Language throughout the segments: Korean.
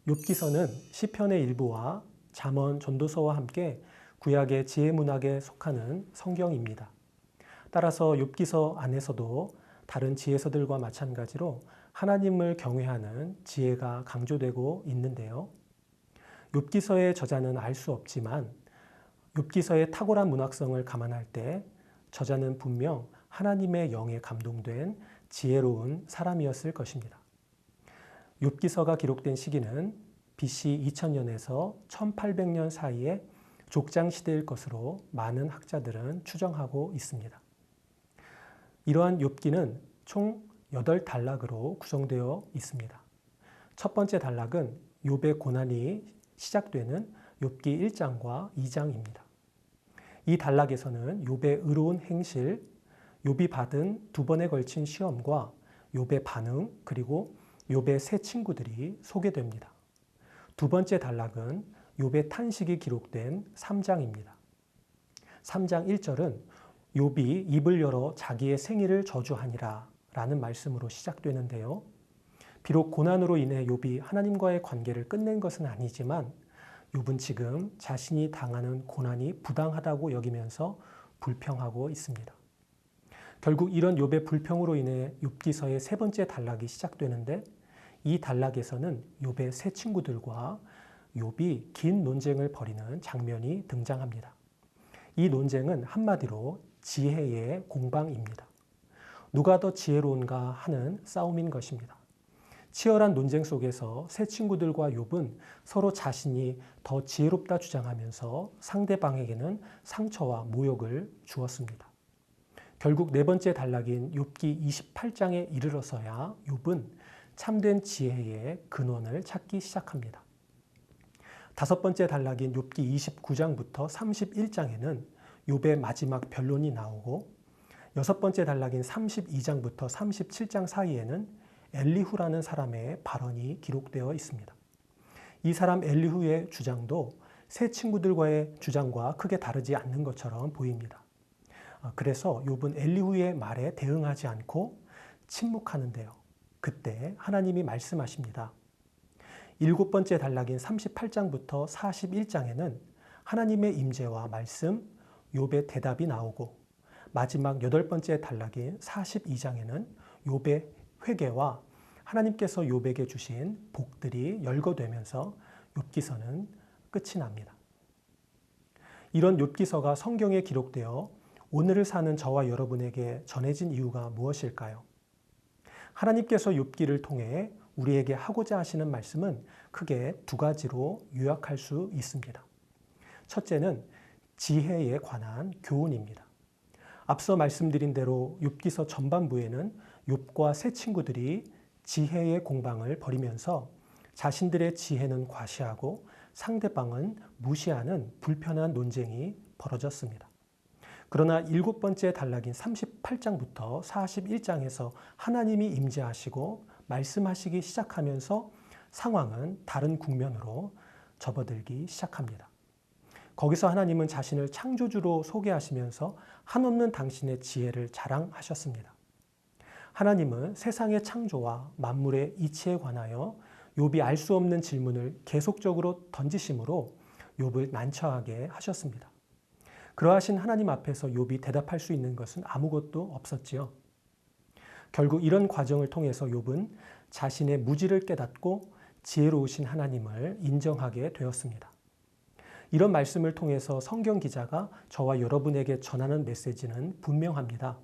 욥기서는 시편의 일부와 잠언, 전도서와 함께 구약의 지혜 문학에 속하는 성경입니다. 따라서 욥기서 안에서도 다른 지혜서들과 마찬가지로 하나님을 경외하는 지혜가 강조되고 있는데요. 욥기서의 저자는 알 수 없지만 욥기서의 탁월한 문학성을 감안할 때 저자는 분명 하나님의 영에 감동된 지혜로운 사람이었을 것입니다. 욥기서가 기록된 시기는 BC 2000년에서 1800년 사이의 족장 시대일 것으로 많은 학자들은 추정하고 있습니다. 이러한 욥기는 총 8단락으로 구성되어 있습니다. 첫 번째 단락은 욥의 고난이 시작되는 욥기 1장과 2장입니다. 이 단락에서는 욥의 의로운 행실, 욥이 받은 2번에 걸친 시험과 욥의 반응, 그리고 욥의 세 친구들이 소개됩니다. 두 번째 단락은 욥의 탄식이 기록된 3장입니다. 3장 1절은 욥이 입을 열어 자기의 생일을 저주하니라 라는 말씀으로 시작되는데요. 비록 고난으로 인해 욥이 하나님과의 관계를 끝낸 것은 아니지만 욥은 지금 자신이 당하는 고난이 부당하다고 여기면서 불평하고 있습니다. 결국 이런 욥의 불평으로 인해 욥기서의 세 번째 단락이 시작되는데 이 단락에서는 욥의 세 친구들과 욥이 긴 논쟁을 벌이는 장면이 등장합니다. 이 논쟁은 한마디로 지혜의 공방입니다. 누가 더 지혜로운가 하는 싸움인 것입니다. 치열한 논쟁 속에서 세 친구들과 욥은 서로 자신이 더 지혜롭다 주장하면서 상대방에게는 상처와 모욕을 주었습니다. 결국 네 번째 단락인 욥기 28장에 이르러서야 욥은 참된 지혜의 근원을 찾기 시작합니다. 다섯 번째 단락인 욥기 29장부터 31장에는 욥의 마지막 변론이 나오고 여섯 번째 단락인 32장부터 37장 사이에는 엘리후라는 사람의 발언이 기록되어 있습니다. 이 사람 엘리후의 주장도 세 친구들과의 주장과 크게 다르지 않는 것처럼 보입니다. 그래서 욥은 엘리후의 말에 대응하지 않고 침묵하는데요. 그때 하나님이 말씀하십니다. 일곱 번째 단락인 38장부터 41장에는 하나님의 임재와 말씀, 욥의 대답이 나오고 마지막 여덟 번째 단락인 42장에는 욥의 회개와 하나님께서 욥에게 주신 복들이 열거되면서 욥기서는 끝이 납니다. 이런 욥기서가 성경에 기록되어 오늘을 사는 저와 여러분에게 전해진 이유가 무엇일까요? 하나님께서 욥기를 통해 우리에게 하고자 하시는 말씀은 크게 두 가지로 요약할 수 있습니다. 첫째는 지혜에 관한 교훈입니다. 앞서 말씀드린 대로 욥기서 전반부에는 욥과 세 친구들이 지혜의 공방을 벌이면서 자신들의 지혜는 과시하고 상대방은 무시하는 불편한 논쟁이 벌어졌습니다. 그러나 일곱 번째 단락인 38장부터 41장에서 하나님이 임재하시고 말씀하시기 시작하면서 상황은 다른 국면으로 접어들기 시작합니다. 거기서 하나님은 자신을 창조주로 소개하시면서 한없는 당신의 지혜를 자랑하셨습니다. 하나님은 세상의 창조와 만물의 이치에 관하여 욥이 알 수 없는 질문을 계속적으로 던지심으로 욥을 난처하게 하셨습니다. 그러하신 하나님 앞에서 욥이 대답할 수 있는 것은 아무것도 없었지요. 결국 이런 과정을 통해서 욥은 자신의 무지를 깨닫고 지혜로우신 하나님을 인정하게 되었습니다. 이런 말씀을 통해서 성경 기자가 저와 여러분에게 전하는 메시지는 분명합니다.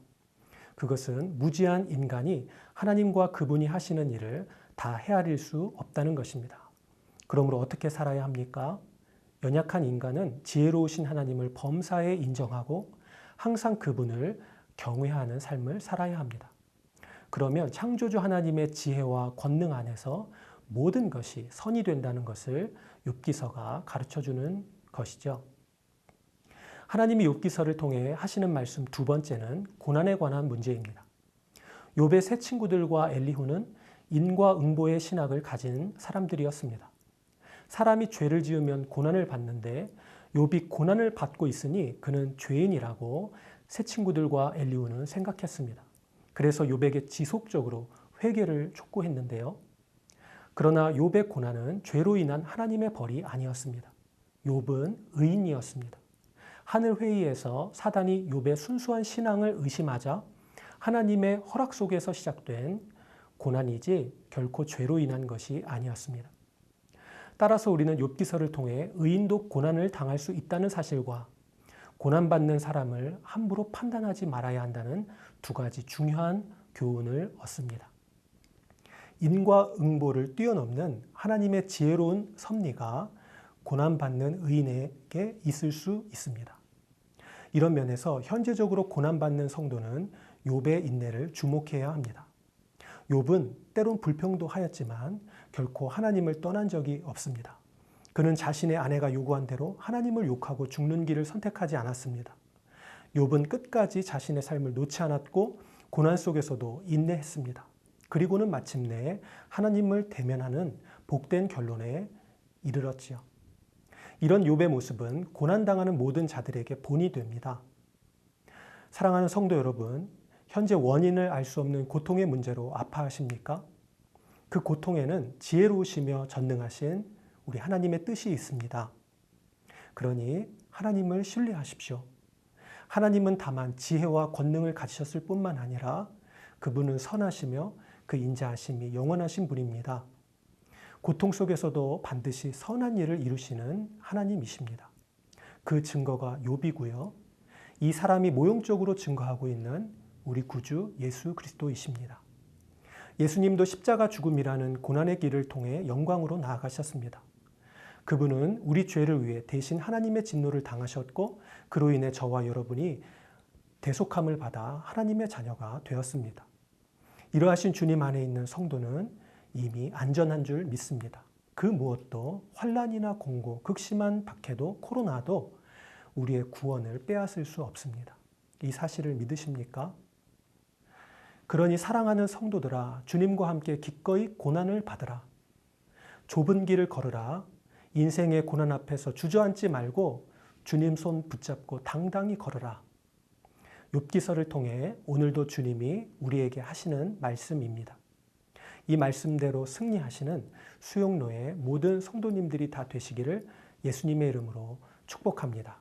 그것은 무지한 인간이 하나님과 그분이 하시는 일을 다 헤아릴 수 없다는 것입니다. 그러므로 어떻게 살아야 합니까? 연약한 인간은 지혜로우신 하나님을 범사에 인정하고 항상 그분을 경외하는 삶을 살아야 합니다. 그러면 창조주 하나님의 지혜와 권능 안에서 모든 것이 선이 된다는 것을 욥기서가 가르쳐주는 것이죠. 하나님이 욥기서를 통해 하시는 말씀 두 번째는 고난에 관한 문제입니다. 욥의 세 친구들과 엘리후는 인과응보의 신학을 가진 사람들이었습니다. 사람이 죄를 지으면 고난을 받는데 욥이 고난을 받고 있으니 그는 죄인이라고 세 친구들과 엘리후는 생각했습니다. 그래서 욥에게 지속적으로 회개를 촉구했는데요. 그러나 욥의 고난은 죄로 인한 하나님의 벌이 아니었습니다. 욥은 의인이었습니다. 하늘 회의에서 사단이 욥의 순수한 신앙을 의심하자 하나님의 허락 속에서 시작된 고난이지 결코 죄로 인한 것이 아니었습니다. 따라서 우리는 욥기서를 통해 의인도 고난을 당할 수 있다는 사실과 고난받는 사람을 함부로 판단하지 말아야 한다는 두 가지 중요한 교훈을 얻습니다. 인과응보를 뛰어넘는 하나님의 지혜로운 섭리가 고난받는 의인에게 있을 수 있습니다. 이런 면에서 현재적으로 고난받는 성도는 욥의 인내를 주목해야 합니다. 욥은 때론 불평도 하였지만 결코 하나님을 떠난 적이 없습니다. 그는 자신의 아내가 요구한 대로 하나님을 욕하고 죽는 길을 선택하지 않았습니다. 욥은 끝까지 자신의 삶을 놓지 않았고 고난 속에서도 인내했습니다. 그리고는 마침내 하나님을 대면하는 복된 결론에 이르렀지요. 이런 욥의 모습은 고난당하는 모든 자들에게 본이 됩니다. 사랑하는 성도 여러분, 현재 원인을 알 수 없는 고통의 문제로 아파하십니까? 그 고통에는 지혜로우시며 전능하신 우리 하나님의 뜻이 있습니다. 그러니 하나님을 신뢰하십시오. 하나님은 다만 지혜와 권능을 가지셨을 뿐만 아니라 그분은 선하시며 그 인자하심이 영원하신 분입니다. 고통 속에서도 반드시 선한 일을 이루시는 하나님이십니다. 그 증거가 욥이고요. 이 사람이 모형적으로 증거하고 있는 우리 구주 예수 그리스도이십니다. 예수님도 십자가 죽음이라는 고난의 길을 통해 영광으로 나아가셨습니다. 그분은 우리 죄를 위해 대신 하나님의 진노를 당하셨고 그로 인해 저와 여러분이 대속함을 받아 하나님의 자녀가 되었습니다. 이러하신 주님 안에 있는 성도는 이미 안전한 줄 믿습니다. 그 무엇도 환난이나 공고, 극심한 박해도 코로나도 우리의 구원을 빼앗을 수 없습니다. 이 사실을 믿으십니까? 그러니 사랑하는 성도들아, 주님과 함께 기꺼이 고난을 받으라. 좁은 길을 걸으라. 인생의 고난 앞에서 주저앉지 말고 주님 손 붙잡고 당당히 걸으라. 욥기서를 통해 오늘도 주님이 우리에게 하시는 말씀입니다. 이 말씀대로 승리하시는 수용로의 모든 성도님들이 다 되시기를 예수님의 이름으로 축복합니다.